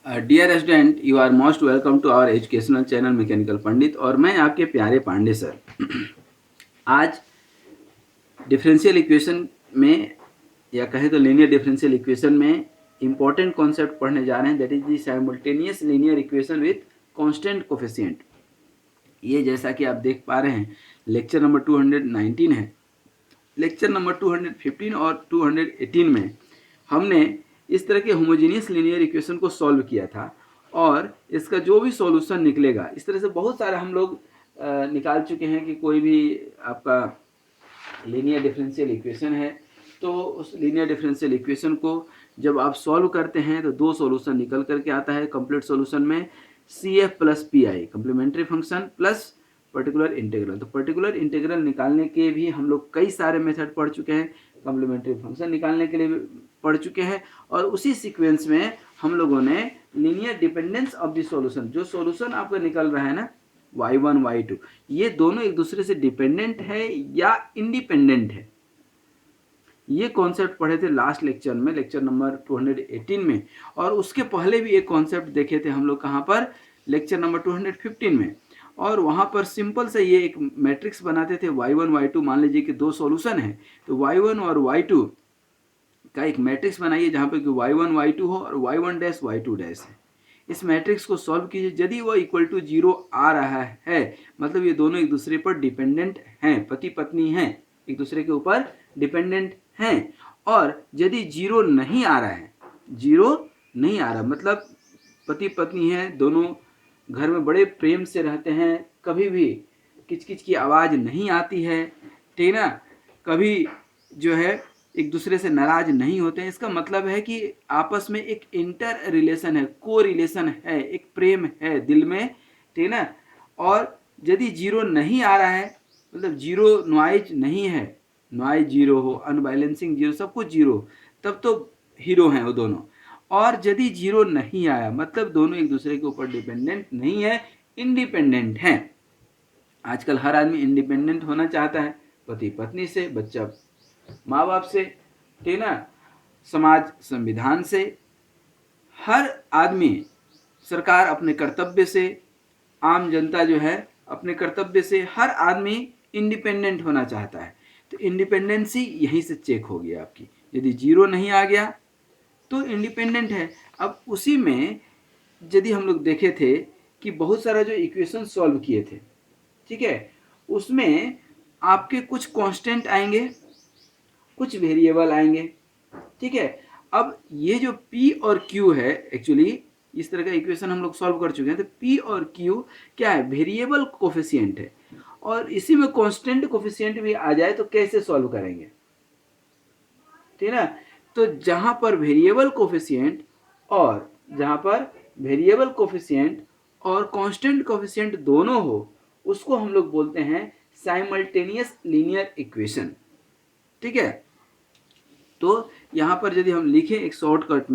Dear student, you are most welcome to our educational channel mechanical Pandit. और मैं आपके प्यारे पांडे सर। आज डिफरेंशियल इक्वेशन में, या कहे तो लीनियर डिफरेंशियल इक्वेशन में इम्पॉर्टेंट कॉन्सेप्ट पढ़ने जा रहे हैं, that is the simultaneous linear equation with constant coefficient. ये जैसा कि आप देख पा रहे हैं, लेक्चर नंबर 219 है। लेक्चर नंबर 215 और 218 में हमने इस तरह के होमोजेनियस लीनियर इक्वेशन को सॉल्व किया था, और इसका जो भी सॉल्यूशन निकलेगा, इस तरह से बहुत सारे हम लोग निकाल चुके हैं कि कोई भी आपका लीनियर डिफरेंशियल इक्वेशन है, तो उस लीनियर डिफरेंशियल इक्वेशन को जब आप सॉल्व करते हैं तो दो सॉल्यूशन निकल करके आता है। कंप्लीट सॉल्यूशन में C F plus P I, complementary function plus particular integral. तो पर्टिकुलर इंटीग्रल निकालने के भी हम लोग कई सारे मेथड पढ़ चुके हैं, कम्प्लीमेंट्री फंक्शन निकालने के लिए भी पढ़ चुके हैं, और उसी सीक्वेंस में हम लोगों ने linear dependence of the solution, जो सॉल्यूशन आपका निकल रहा है ना y1 y2, ये दोनों एक दूसरे से डिपेंडेंट है या इंडिपेंडेंट है, ये कॉन्सेप्ट पढ़े थे लास्ट लेक्चर में, लेक्चर नंबर 218 में। और उसके पहले भी एक कॉन्सेप्ट देखे थे हम लोग, कहाँ पर, लेक्चर नंबर 215 में। और वहाँ पर सिंपल से ये एक मैट्रिक्स बनाते थे y1 y2। मान लीजिए कि दो सॉल्यूशन है, तो y1 और y2 का एक मैट्रिक्स बनाइए जहाँ पे कि y1 y2 हो और y1 डैश y2 डैश है। इस मैट्रिक्स को सॉल्व कीजिए। यदि वो इक्वल टू 0 आ रहा है, मतलब ये दोनों एक दूसरे पर डिपेंडेंट हैं, पति पत्नी हैं, एक दूसरे के ऊपर डिपेंडेंट हैं। और यदि 0 नहीं आ रहा है, 0 नहीं आ रहा मतलब पति पत्नी हैं, दोनों घर में बड़े प्रेम से रहते हैं, कभी भी किचकिच की आवाज़ नहीं आती है, ठीक ना, कभी जो है एक दूसरे से नाराज नहीं होते हैं, इसका मतलब है कि आपस में एक इंटर रिलेशन है, को रिलेशन है, एक प्रेम है दिल में, ठीक ना। और यदि 0 नहीं आ रहा है, मतलब 0 नॉइज नहीं है, नॉइज 0 हो, अनबैलेंसिंग 0, सब कुछ 0, तब तो हीरो हैं वो दोनों। और यदि 0 नहीं आया, मतलब दोनों एक दूसरे के ऊपर डिपेंडेंट नहीं है, इंडिपेंडेंट हैं। आजकल हर आदमी इंडिपेंडेंट होना चाहता है, पति पत्नी से, बच्चा माँ बाप से, ठीक ना, समाज संविधान से, हर आदमी, सरकार अपने कर्तव्य से, आम जनता जो है अपने कर्तव्य से, हर आदमी इंडिपेंडेंट होना चाहता है। तो इंडिपेंडेंसी यहीं से चेक होगी आपकी। यदि 0 नहीं आ गया तो इंडिपेंडेंट है। अब उसी में यदि हम लोग देखे थे कि बहुत सारा जो इक्वेशन सॉल्व किए थे, ठीक है, उसमें आपके कुछ कांस्टेंट आएंगे, कुछ वेरिएबल आएंगे, ठीक है। अब ये जो P और Q है, एक्चुअली इस तरह का इक्वेशन हम लोग सॉल्व कर चुके हैं। तो P और Q क्या है, वेरिएबल कोफिशिएंट है, और इसी में कांस्टेंट कोफिशिएंट भी आ जाए तो कैसे सॉल्व करेंगे, ठीक है ना। तो जहां पर वेरिएबल कोफिशिएंट और जहां पर वेरिएबल कोफिशिएंट और कांस्टेंट कोफिशिएंट दोनों हो, उसको हम लोग बोलते हैं साइमल्टेनियस लीनियर इक्वेशन, ठीक है। तो यहाँ पर यदि हम लिखें एक शॉर्टकट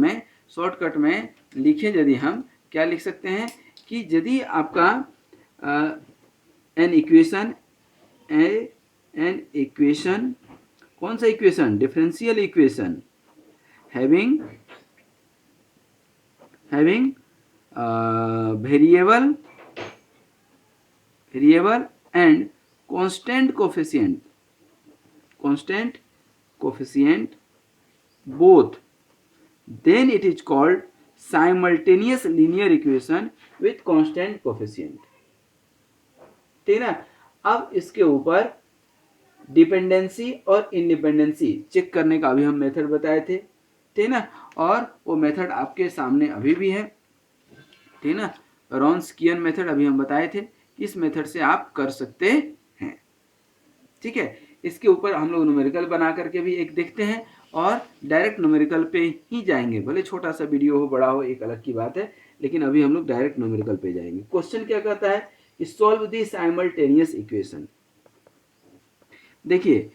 में लिखें, यदि हम क्या लिख सकते हैं कि यदि आपका एन इक्वेशन, कौन सा equation, differential equation having variable and constant coefficient both, then it is called simultaneous linear equation with constant coefficient, ठीक ना। अब इसके ऊपर डिपेंडेंसी और इंडिपेंडेंसी चेक करने का अभी हम मेथड बताए थे, ठीक ना, और वो मेथड आपके सामने अभी भी है, ठीक ना। रॉन्सकियन मेथड अभी हम बताए थे, इस मेथड से आप कर सकते हैं, ठीक है। इसके ऊपर हम लोग न्यूमेरिकल बना करके भी एक देखते हैं, और डायरेक्ट न्यूमेरिकल पे ही जाएंगे, भले छोटा सा वीडियो हो बड़ा हो एक अलग की बात है, लेकिन अभी हम लोग डायरेक्ट न्यूमेरिकल पे जाएंगे। क्वेश्चन क्या कहता है, सॉल्व द साइमल्टेनियस इक्वेशन। देखिए,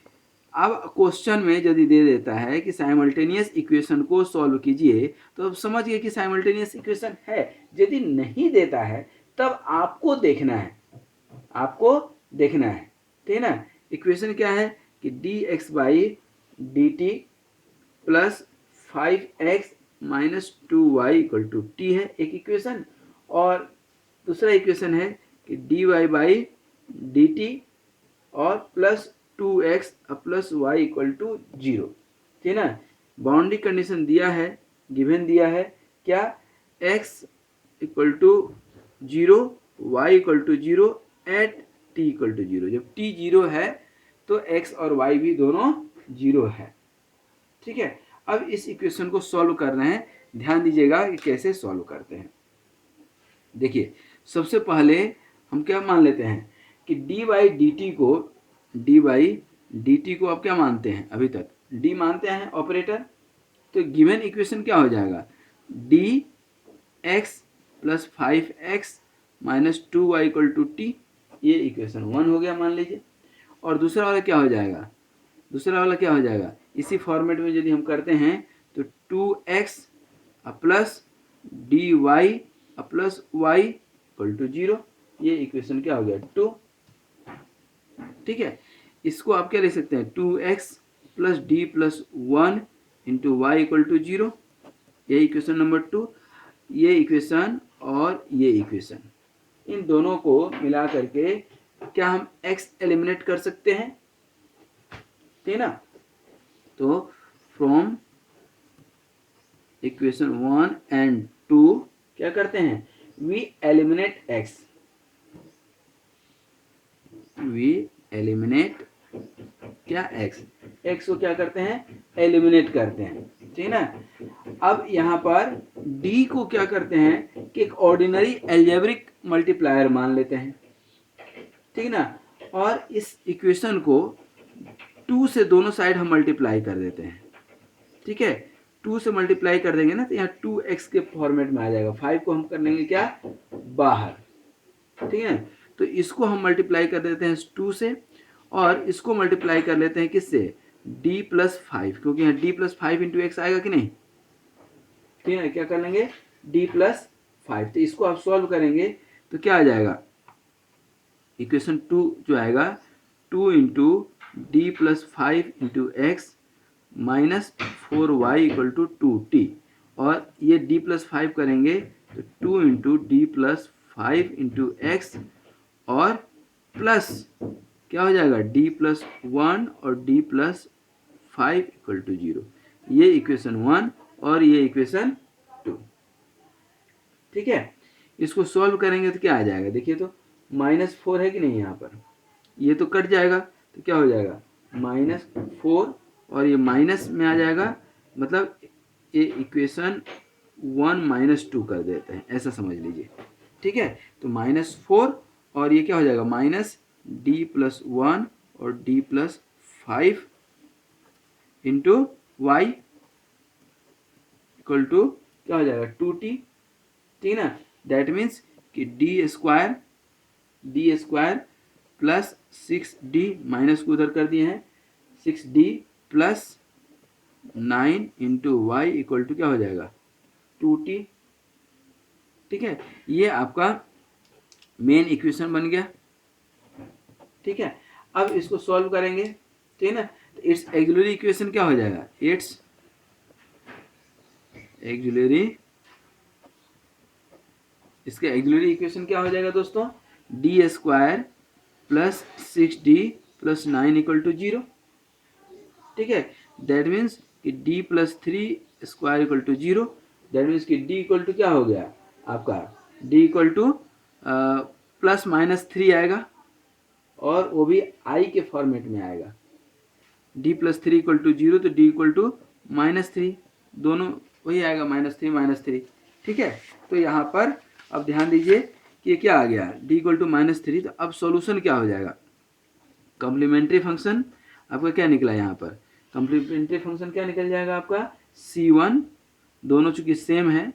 अब क्वेश्चन में यदि दे देता है कि साइमल्टेनियस इक्वेशन को सॉल्व कीजिए, तो अब समझ गए कि साइमल्टेनियस इक्वेशन है। यदि नहीं देता है तब आपको देखना है, ठीक है ना। इक्वेशन क्या है कि dx by dt plus 5x minus 2y=t है एक इक्वेशन, और दूसरा इक्वेशन है कि dy/dt और प्लस 2x प्लस y=0, ठीक है ना। बाउंड्री कंडीशन दिया है, गिवन दिया है क्या, x=0 y=0 एट t=0। जब t 0 है तो x और y भी दोनों 0 है, ठीक है। अब इस इक्वेशन को सॉल्व कर रहे हैं, ध्यान दीजिएगा कि कैसे सॉल्व करते हैं। देखिए सबसे पहले हम क्या मान लेते हैं कि dy dt को आप क्या मानते हैं, अभी तक d मानते हैं ऑपरेटर। तो गिवन इक्वेशन क्या हो जाएगा, dx plus 5x minus 2y=t, ये इक्वेशन 1 हो गया मान लीजिए। और दूसरा वाला क्या हो जाएगा, दूसरा वाला क्या हो जाएगा, इसी फॉर्मेट में यदि हम करते हैं तो 2x plus dy plus y=0, ये इक्वेशन क्या हो गया 2, ठीक है। इसको आप क्या लिख सकते हैं, 2x plus D plus 1 into y=0, ये इक्वेशन नंबर 2। ये इक्वेशन और ये इक्वेशन, इन दोनों को मिला करके क्या हम x एलिमिनेट कर सकते हैं, ठीक है ना। तो फ्रॉम इक्वेशन 1 एंड 2 क्या करते हैं, we eliminate x, we eliminate क्या x को क्या करते हैं, एलिमिनेट करते हैं, ठीक है ना। अब यहाँ पर d को क्या करते हैं कि एक ऑर्डिनरी एल्जेब्रिक मल्टीप्लायर मान लेते हैं, ठीक है ना। और इस इक्वेशन को 2 से दोनों साइड हम मल्टीप्लाई कर देते हैं, ठीक है। 2 से मल्टीप्लाई कर देंगे ना तो यहाँ 2x के फॉर्मेट में आ जाएगा, 5 को हम कर लेंगे क्या बाहर, ठीक है। तो इसको हम मल्टीप्लाई कर देते हैं 2 से, और इसको मल्टीप्लाई कर लेते हैं किससे, d प्लस 5, क्योंकि यहाँ d प्लस 5 इंटू एक्स आएगा कि नहीं, ठीक है। क्या कर लेंगे d प्लस 5, तो इसको आप सॉल्व करेंगे तो क्या आ जाएगा, इक्वेशन 2 जो आएगा 2 into D plus 5 into x minus 4y=2t, और ये d प्लस 5 करेंगे तो 2 into D plus 5 into x और प्लस क्या हो जाएगा d प्लस 1 और d प्लस 5=0, ये इक्वेशन 1 और ये इक्वेशन 2, ठीक है। इसको सॉल्व करेंगे तो क्या आ जाएगा, देखिए तो -4 है कि नहीं, यहाँ पर ये तो कट जाएगा तो क्या हो जाएगा -4, और ये माइनस में आ जाएगा, मतलब ये इक्वेशन 1 - 2 कर देते हैं, ऐसा समझ लीजिए, ठीक है। तो -4 और ये क्या हो जाएगा माइनस d प्लस 1 और d plus 5 into Y equal to क्या हो जाएगा 2t, ठीक है ना। दैट मीन्स कि D square plus 6d, minus को उधर कर दिए हैं, 6d plus 9 into Y equal to क्या हो जाएगा 2t, ठीक है। ये आपका मेन इक्वेशन बन गया, ठीक है। अब इसको सॉल्व करेंगे, ठीक है ना। तो इट्स एक्सिलरी इक्वेशन क्या हो जाएगा, इट्स एक्सिलरी, इसका एक्सिलरी इक्वेशन क्या हो जाएगा दोस्तों, D square plus 6d plus 9 = 0, ठीक है। दैट मीन्स कि d plus 3 square = 0, that means कि d इक्वल टू क्या हो गया आपका, d equal two plus minus 3 आएगा, और वो भी i के फॉर्मेट में आएगा, d प्लस 3 = 0, तो d इक्वल टू -3, दोनों वही आएगा -3, ठीक है। तो यहाँ पर अब ध्यान दीजिए कि ये क्या आ गया, d इक्वल टू -3, तो अब सॉल्यूशन क्या हो जाएगा, कॉम्प्लीमेंट्री फंक्शन आपका क्या निकला, यहाँ पर कॉम्प्लीमेंट्री फंक्शन क्या निकल जाएगा आपका c1, दोनों चूंकि सेम है,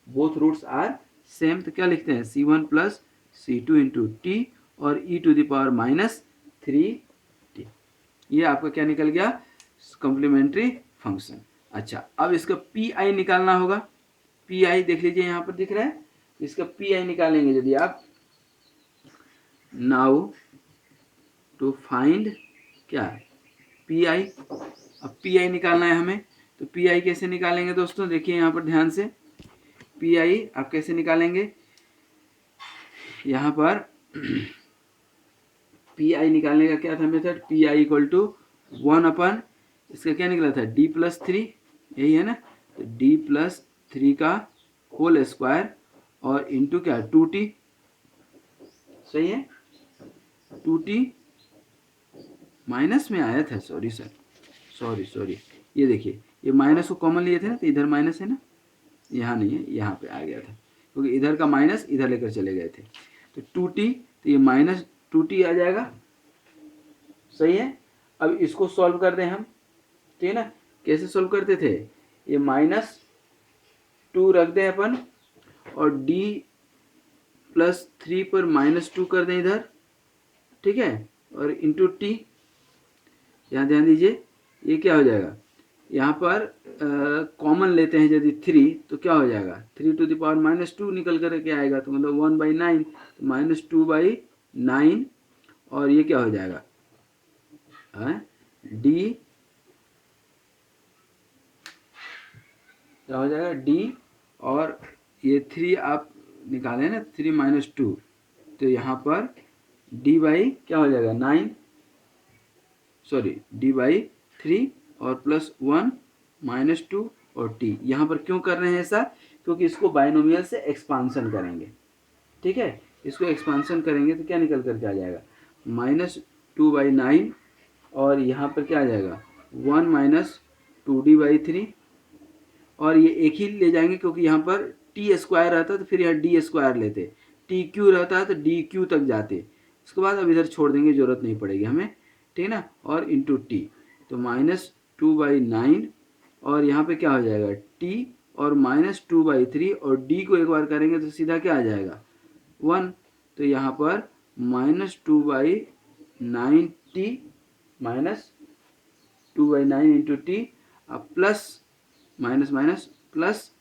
बोथ रूट्स आर सेम, तो क्या लिखते हैं c1 plus c2 into T और e⁻³ ये आपका क्या निकल गया कॉम्प्लीमेंट्री फंक्शन। अच्छा, अब इसका पी निकालना होगा, पी देख लीजिए यहाँ पर दिख रहा है, इसका पी निकालेंगे यदि आप, नाउ टू फाइंड क्या पी अब पी निकालना है हमें, तो पी आई कैसे निकालेंगे दोस्तों, देखिए यहाँ पर ध्यान से, पी आई आप कैसे निकालेंगे, यहाँ पर पी आई निकालने का क्या था method, P I equal to 1/, इसका क्या निकला था d+3, यही है ना, तो d+3 का होल स्क्वायर और इंटू क्या 2t, सही है, 2t माइनस में आया था, सॉरी सर, सॉरी, ये देखिए ये माइनस को कॉमन लिए थे ना, तो इधर माइनस है ना, यहाँ नहीं है, यहाँ पे आ गया था, क्योंकि इधर का माइनस इधर लेकर चले गए थे, तो 2t, तो ये -2t आ जाएगा, सही है। अब इसको सॉल्व कर दें हम, ठीक है ना, कैसे सॉल्व करते थे, ये -2 रख दें अपन और d+3 पर -2 कर दें इधर, ठीक है, और इंटू टी, यहाँ ध्यान दीजिए ये क्या हो जाएगा, यहाँ पर कॉमन लेते हैं यदि 3 तो क्या हो जाएगा, 3 to the power -2 निकल कर के आएगा, तो मतलब 1/9, तो -2/9, और ये क्या हो जाएगा डी, क्या हो जाएगा डी, और ये 3 आप निकालें ना, 3 - 2, तो यहाँ पर d/क्या हो जाएगा 9, सॉरी d/3 और +1 -2 और t, यहाँ पर क्यों कर रहे हैं ऐसा, क्योंकि इसको बाइनोमियल से एक्सपांसन करेंगे, ठीक है, इसको एक्सपांसन करेंगे तो क्या निकल करके आ जाएगा -2/9, और यहाँ पर क्या आ जाएगा 1 - 2d/3, और ये एक ही ले जाएंगे क्योंकि यहाँ पर टी स्क्वायर रहता तो फिर यहाँ डी स्क्वायर लेते, टी क्यू रहता है तो डी क्यू तक जाते, इसके बाद अब इधर छोड़ देंगे, जरूरत नहीं पड़ेगी हमें, ठीक है ना, और इंटू टी, तो -2/9, और यहाँ पे क्या हो जाएगा टी और -2/3, और डी को एक बार करेंगे तो सीधा क्या आ जाएगा 1, तो यहाँ पर -2/9t -2/9 इंटू टी, अब प्लस माइनस माइनस प्लस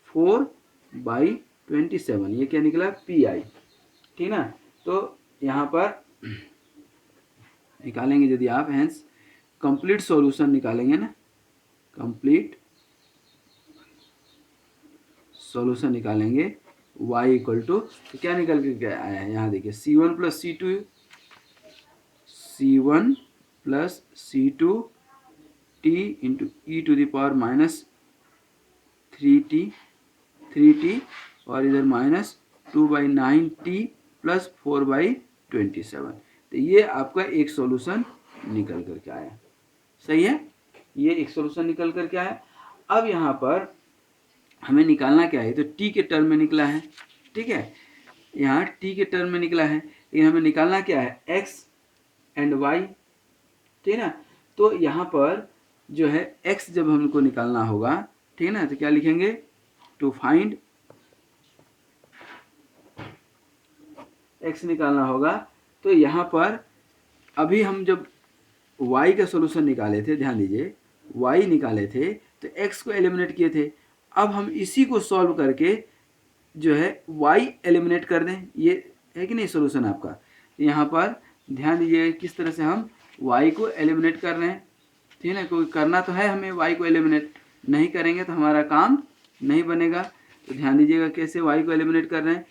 4/27, ये क्या निकला पी आई, ठीक ना। तो यहाँ पर निकालेंगे यदि आप, हैंस कंप्लीट सॉल्यूशन निकालेंगे ना, कंप्लीट सॉल्यूशन निकालेंगे y इक्वल टू, तो क्या निकल के क्या आया है, यहाँ देखिए c1 + c2 t into e⁻³ 3t, और इधर -2/9t + 4/27, तो ये आपका एक सॉल्यूशन निकल करके आया, सही है, ये एक सॉल्यूशन निकल करके आया। अब यहाँ पर हमें निकालना क्या है, तो t के टर्म में निकला है, ठीक है, यहाँ t के टर्म में निकला है, लेकिन हमें निकालना क्या है x एंड y, ठीक है ना। तो यहाँ पर जो है x जब हमको निकालना होगा, ठीक है ना, तो क्या लिखेंगे, टू फाइंड x निकालना होगा, तो यहाँ पर अभी हम जब y का सॉल्यूशन निकाले थे, ध्यान दीजिए y निकाले थे तो x को एलिमिनेट किए थे, अब हम इसी को सॉल्व करके जो है y एलिमिनेट कर दें, ये है कि नहीं सॉल्यूशन आपका। यहाँ पर ध्यान दीजिए किस तरह से हम y को एलिमिनेट कर रहे हैं, ठीक है ना, क्योंकि करना तो है हमें y को एलिमिनेट, नहीं करेंगे तो हमारा काम नहीं बनेगा। तो ध्यान दीजिएगा कैसे y को एलिमिनेट कर रहे हैं,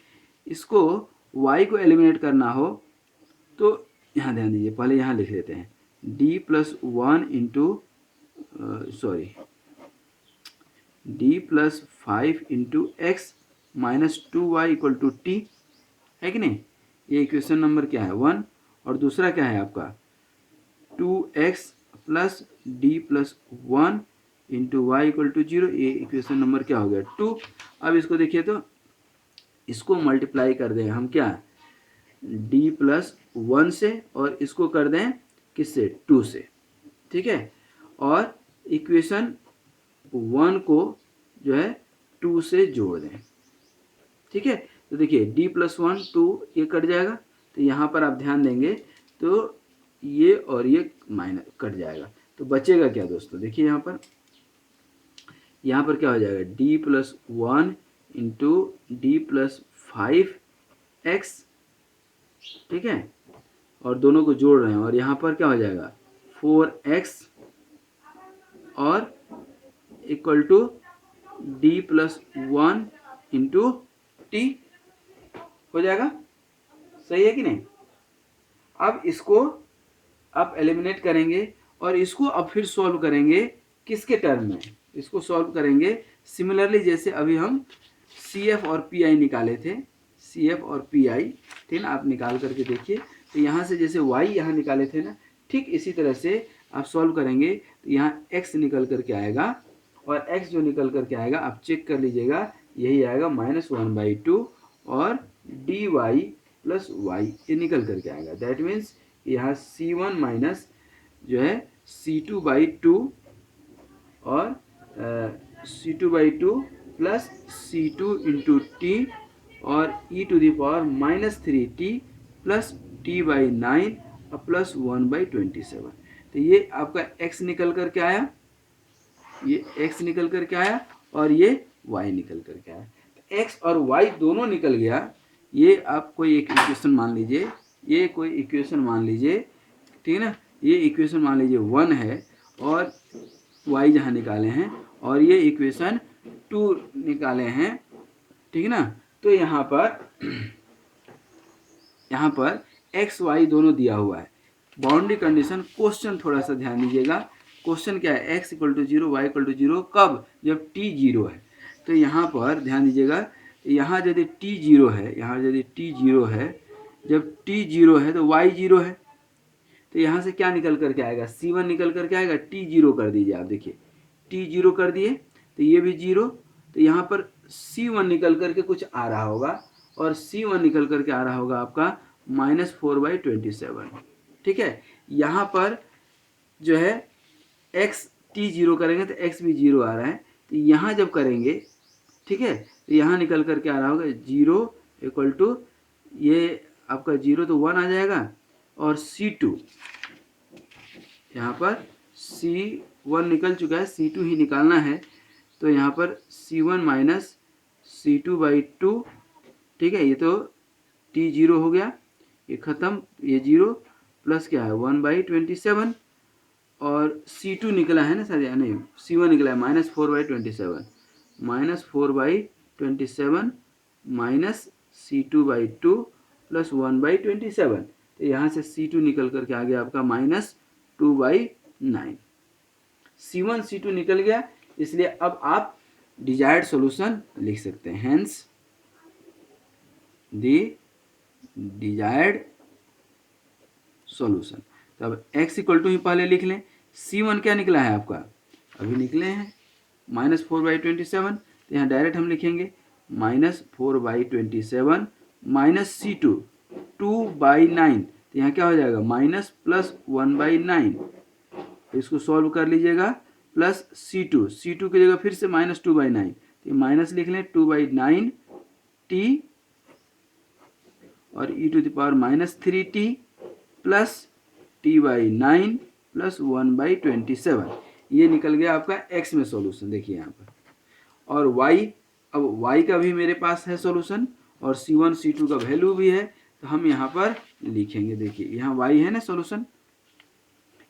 इसको y को एलिमिनेट करना हो तो यहाँ ध्यान दीजिए, पहले यहाँ लिख लेते हैं d+1 into d+5 into x -2y equal to t, है कि नहीं, ये इक्वेशन नंबर क्या है 1, और दूसरा क्या है आपका 2x + d+1 into Y equal to 0, ये इक्वेशन नंबर क्या हो गया 2। अब इसको देखिए तो इसको मल्टीप्लाई कर दें हम क्या d+1 से, और इसको कर दें किससे 2 से, ठीक है, और इक्वेशन 1 को जो है 2 से जोड़ दें, ठीक है। तो देखिए d+1 2 ये कट जाएगा, तो यहाँ पर आप ध्यान देंगे तो ये और ये माइनस कट जाएगा, तो बचेगा क्या दोस्तों, देखिए यहाँ पर क्या हो जाएगा d+1 इंटू d+5x, ठीक है, और दोनों को जोड़ रहे हैं, और यहाँ पर क्या हो जाएगा 4x और equal to D plus 1 into T हो जाएगा। सही है कि नहीं? अब इसको आप एलिमिनेट करेंगे और इसको अब फिर सॉल्व करेंगे किसके टर्म में? इसको सॉल्व करेंगे सिमिलरली जैसे अभी हम सी एफ और पी आई निकाले थे, सी एफ और पी आई, ठीक ना? आप निकाल करके देखिए। तो यहाँ से जैसे y यहाँ निकाले थे ना, ठीक इसी तरह से आप सॉल्व करेंगे तो यहाँ x निकल करके आएगा, और x जो निकल करके आएगा आप चेक कर लीजिएगा, यही आएगा -1/2 और dy प्लस y ये निकल करके आएगा। दैट मीन्स यहाँ C1 माइनस जो है C2/2 और C2/2 plus C2 into T और e⁻³ प्लस t/9 और प्लस 1/27। तो ये आपका x निकल कर के आया, ये x निकल कर के आया और ये y निकल कर के आया। तो x और y दोनों निकल गया। ये आप कोई एक इक्वेशन मान लीजिए, ये कोई इक्वेशन मान लीजिए, ठीक है ना? ये इक्वेशन मान लीजिए 1 है और y जहाँ निकाले हैं, और ये इक्वेशन 2 निकाले हैं, ठीक है ना? तो यहाँ पर x y दोनों दिया हुआ है। बाउंड्री कंडीशन क्वेश्चन थोड़ा सा ध्यान दीजिएगा। क्वेश्चन क्या है? x = 0 y = 0 कब? जब t 0 है। तो यहाँ पर ध्यान दीजिएगा, यहाँ यदि t 0 है, यहाँ यदि t 0 है, जब t 0 है तो y 0 है। तो यहाँ से क्या निकल करके आएगा? C1 निकल करके आएगा। t 0 कर दीजिए, आप देखिए t 0 कर दिए तो ये भी 0। तो यहाँ पर C1 निकल करके कुछ आ रहा होगा, और C1 निकल करके आ रहा होगा आपका -4/27। ठीक है, यहाँ पर जो है x t 0 करेंगे तो x भी 0 आ रहा है। तो यहाँ जब करेंगे, ठीक है, तो यहाँ निकल करके आ रहा होगा 0 इक्वल टू ये आपका 0 तो 1 आ जाएगा, और C2 यहाँ पर C1 निकल चुका है, C2 ही निकालना है। तो यहाँ पर C1 माइनस C2/2, ठीक है, ये तो t 0 हो गया, ये ख़त्म, ये 0 प्लस क्या है 1/27, और C2 निकला है ना सर, नहीं C1 निकला है -4/27, -4/27 माइनस C2/2 प्लस 1/27। तो यहाँ से C2 निकल करके आ गया आपका -2/9। C1 C2 निकल गया, इसलिए अब आप डिजायर्ड सॉल्यूशन लिख सकते हैं। Hence the desired solution. तो अब x = ही पहले लिख लें। C1 क्या निकला है आपका? अभी निकले हैं -4/27। तो यहाँ डायरेक्ट हम लिखेंगे -4/27 माइनस C2 2/9। तो यहाँ क्या हो जाएगा प्लस 1/9। इसको सॉल्व कर लीजिएगा, प्लस C2 की जगह फिर से -2/9, तो माइनस लिख लें 2/9 t और e⁻³ प्लस t/9 प्लस 1/27। ये निकल गया आपका x में सॉल्यूशन। देखिए यहाँ पर, और y, अब y का भी मेरे पास है सॉल्यूशन, और C1 C2 का वैल्यू भी है, तो हम यहाँ पर लिखेंगे। देखिए यहाँ y है ना सॉल्यूशन,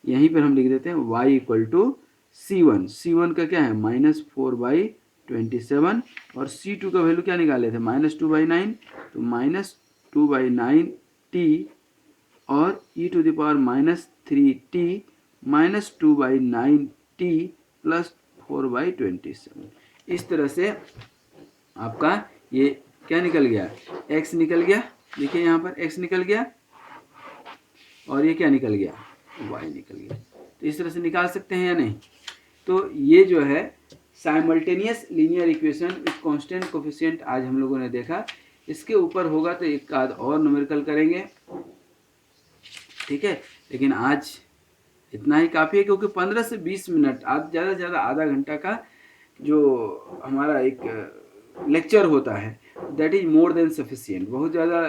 यहीं पर हम लिख देते हैं y = C1 का क्या है -4/27, और C2 का वैल्यू क्या निकाले थे -2/9, तो -2/9 t और e⁻³ -2/9 t प्लस 4/27। इस तरह से आपका ये क्या निकल गया, x निकल गया। देखिए यहाँ पर x निकल गया, और ये क्या निकल गया, y निकल गया। तो इस तरह से निकाल सकते हैं या नहीं? तो ये जो है simultaneous linear equation with constant coefficient आज हम लोगों ने देखा। इसके ऊपर होगा तो एक आध और न्यूमेरिकल करेंगे, ठीक है, लेकिन आज इतना ही काफ़ी है, क्योंकि 15 से 20 मिनट, आज ज़्यादा से ज़्यादा आधा घंटा का जो हमारा एक लेक्चर होता है, that is more than sufficient. बहुत ज़्यादा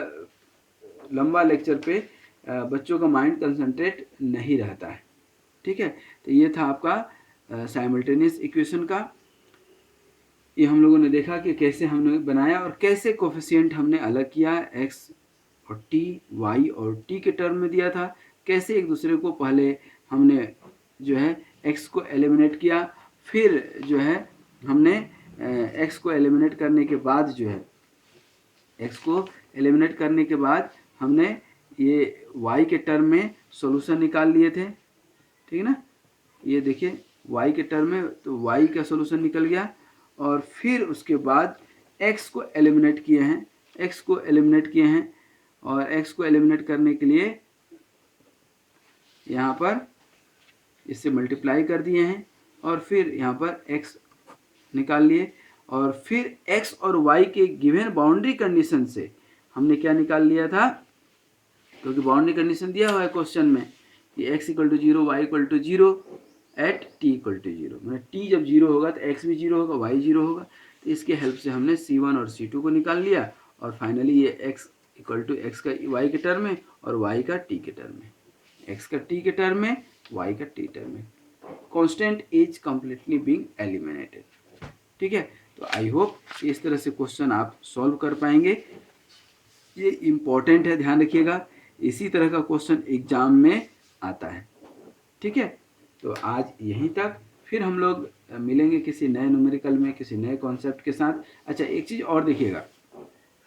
लंबा लेक्चर पे बच्चों का माइंड कंसंट्रेट नहीं रहता है, ठीक है। तो ये था आपका साइमल्टेनियस इक्वेशन का। ये हम लोगों ने देखा कि कैसे हमने बनाया और कैसे कोफिशिएंट हमने अलग किया, x और t, y और t के टर्म में दिया था, कैसे एक दूसरे को पहले हमने जो है x को एलिमिनेट किया, फिर जो है हमने x को एलिमिनेट करने के बाद जो है x को एलिमिनेट करने के बाद हमने ये y के टर्म में सॉल्यूशन निकाल लिए थे, ठीक है ना। ये देखिए y के टर्म में तो y का सॉल्यूशन निकल गया, और फिर उसके बाद x को एलिमिनेट किए हैं, x को एलिमिनेट किए हैं, और x को एलिमिनेट करने के लिए यहाँ पर इससे मल्टीप्लाई कर दिए हैं, और फिर यहाँ पर x निकाल लिए, और फिर x और y के गिवन बाउंड्री कंडीशन से हमने क्या निकाल लिया था, क्योंकि बाउंड्री कंडीशन दिया हुआ है क्वेश्चन में कि x equal to 0 y equal to 0 at t equal to 0, मतलब t जब 0 होगा तो x भी 0 होगा, y 0 होगा। तो इसके हेल्प से हमने c1 और c2 को निकाल लिया, और फाइनली ये x इक्वल टू x का y के टर्म में और y का t के टर्म में, x का t के टर्म में, y का t टर्म में। Constant is completely being eliminated. ठीक है, तो आई होप इस तरह से क्वेश्चन आप सॉल्व कर पाएंगे। ये इम्पोर्टेंट है, ध्यान रखिएगा, इसी तरह का क्वेश्चन एग्जाम में आता है। ठीक है, तो आज यहीं तक, फिर हम लोग मिलेंगे किसी नए न्यूमेरिकल में, किसी नए कॉन्सेप्ट के साथ। अच्छा, एक चीज़ और देखिएगा,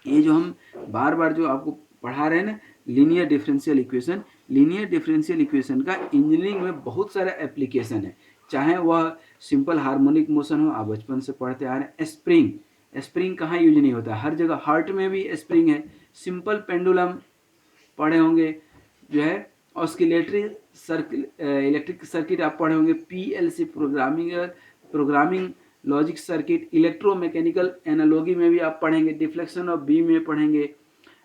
ये जो हम बार बार जो आपको पढ़ा रहे हैं ना, linear differential equation, linear differential equation का इंजीनियरिंग में बहुत सारा एप्लीकेशन है, चाहे वह सिंपल हार्मोनिक मोशन हो, आप बचपन से पढ़ते आ रहे हैं। स्प्रिंग, स्प्रिंग कहाँ यूज नहीं होता, हर जगह, हार्ट में भी स्प्रिंग है। सिंपल पेंडुलम पढ़े होंगे, जो है ऑस्किलेटरी इलेक्ट्रिक सर्किट आप पढ़े होंगे, PLC programming logic circuit, electromechanical analogy में भी आप पढ़ेंगे, डिफ्लेक्शन ऑफ बीम में पढ़ेंगे।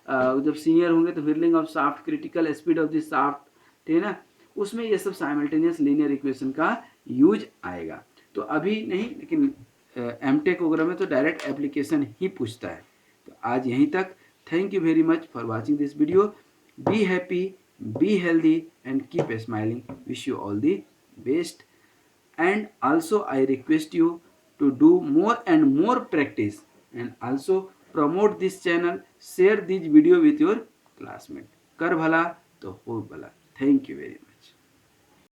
जब सीनियर होंगे तो whirling of shaft, critical speed of the shaft, ठीक है ना, उसमें ये सब साइमल्टेनियस लीनियर इक्वेशन का यूज आएगा। तो अभी नहीं, लेकिन एमटेक वगैरह में तो डायरेक्ट एप्लीकेशन ही पूछता है। तो आज यहीं तक। Thank you very much for watching this video. Be happy, be healthy and keep smiling. Wish you all the best, and also I request you to do more and more practice, and also promote this channel, share this video with your classmate. कर भला तो हो भला। Thank you very much.